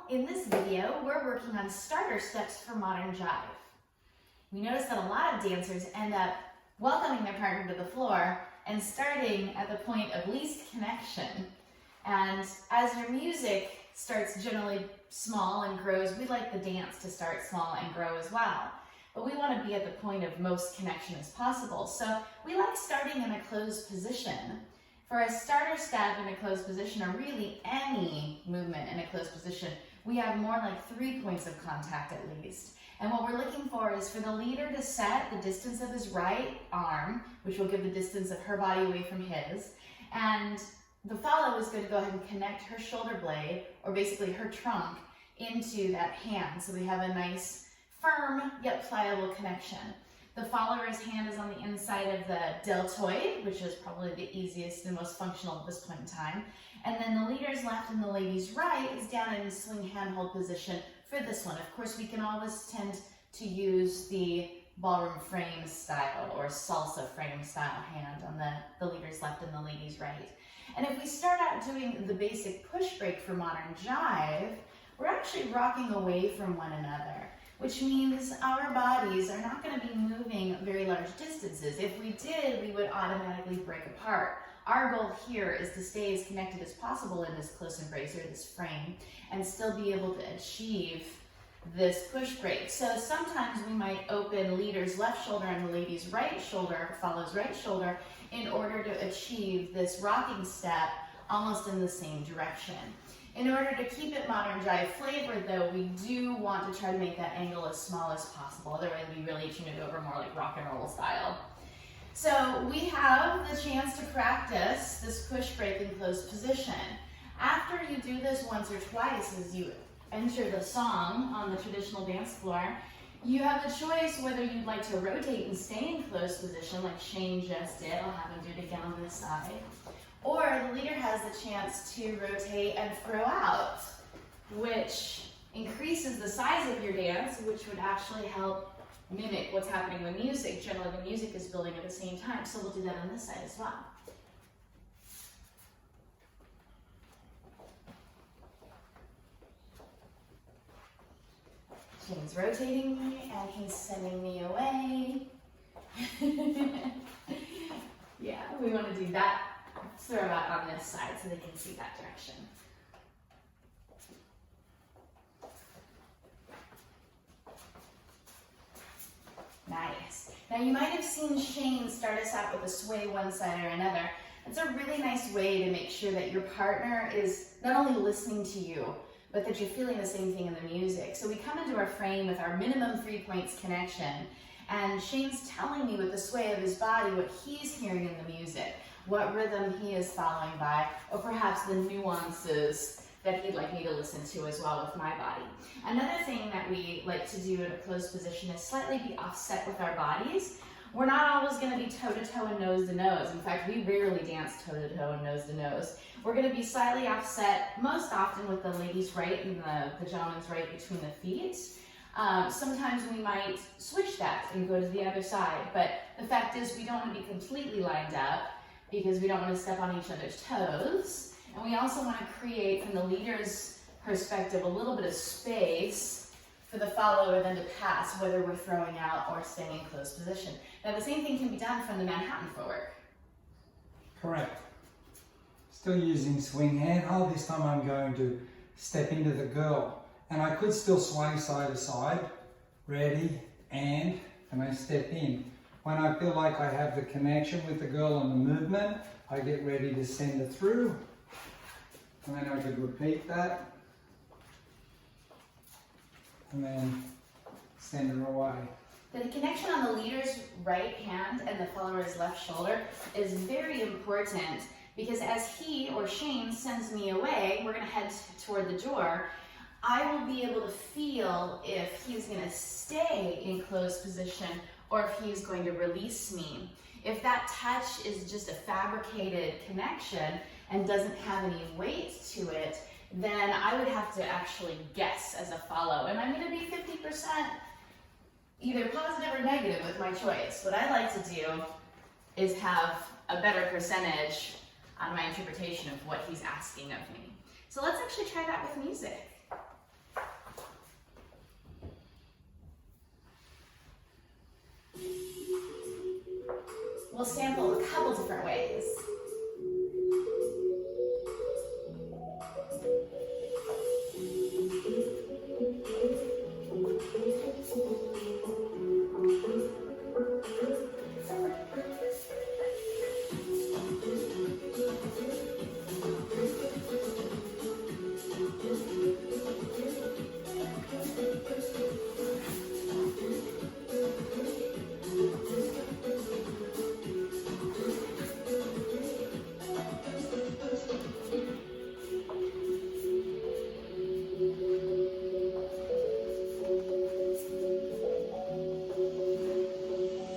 In this video, we're working on starter steps for modern jive. We notice that a lot of dancers end up welcoming their partner to the floor and starting at the point of least connection. And as your music starts generally small and grows, we like the dance to start small and grow as well. But we want to be at the point of most connection as possible. So we like starting in a closed position. For a starter step in a closed position, or really any movement in a closed position, we have more like 3 points of contact at least. And what we're looking for is for the leader to set the distance of his right arm, which will give the distance of her body away from his, and the follow is going to go ahead and connect her shoulder blade, or basically her trunk, into that hand. So we have a nice, firm yet pliable connection. The follower's hand is on the inside of the deltoid, which is probably the easiest and most functional at this point in time. And then the leader's left and the lady's right is down in swing handhold position for this one. Of course, we can always tend to use the ballroom frame style or salsa frame style hand on the leader's left and the lady's right. And if we start out doing the basic push break for modern jive, we're actually rocking away from one another, which means our bodies are not going to be moving very large distances. If we did, we would automatically break apart. Our goal here is to stay as connected as possible in this close embrace or this frame and still be able to achieve this push break. So sometimes we might open leader's left shoulder and the lady's right shoulder, follow's right shoulder, in order to achieve this rocking step almost in the same direction. In order to keep it modern jive flavored though, we do want to try to make that angle as small as possible. Otherwise we really tune it over more like rock and roll style. So we have the chance to practice this push break in closed position. After you do this once or twice as you enter the song on the traditional dance floor, you have the choice whether you'd like to rotate and stay in closed position like Shane just did. I'll have him do it again on this side. Or the leader has the chance to rotate and throw out, which increases the size of your dance, which would actually help mimic what's happening with music. Generally, the music is building at the same time, so we'll do that on this side as well. Shane's rotating me, and he's sending me away. Yeah, we want to do that. Throw out on this side so they can see that direction. Nice. Now you might have seen Shane start us out with a sway one side or another. It's a really nice way to make sure that your partner is not only listening to you, but that you're feeling the same thing in the music. So we come into our frame with our minimum 3 points connection, and Shane's telling me with the sway of his body what he's hearing in the music, what rhythm he is following by, or perhaps the nuances that he'd like me to listen to as well with my body. Another thing that we like to do in a closed position is slightly be offset with our bodies. We're not always going to be toe-to-toe and nose-to-nose. In fact, we rarely dance toe-to-toe and nose-to-nose. We're going to be slightly offset, most often with the lady's right and the gentleman's right between the feet. Sometimes we might switch that and go to the other side, but the fact is we don't want to be completely lined up because we don't want to step on each other's toes. And we also want to create, from the leader's perspective, a little bit of space for the follower then to pass, whether we're throwing out or staying in closed position. Now the same thing can be done from the Manhattan footwork. Correct. Still using swing handhold. This time I'm going to step into the girl. And I could still sway side to side. Ready, and I step in. When I feel like I have the connection with the girl and the movement, I get ready to send her through. And then I could repeat that. And then send her away. The connection on the leader's right hand and the follower's left shoulder is very important because as he or Shane sends me away, we're going to head toward the door. I will be able to feel if he's going to stay in closed position or if he's going to release me. If that touch is just a fabricated connection and doesn't have any weight to it, then I would have to actually guess as a follow. And I'm going to be 50% either positive or negative with my choice. What I like to do is have a better percentage on my interpretation of what he's asking of me. So let's actually try that with music. We'll sample a couple different ways.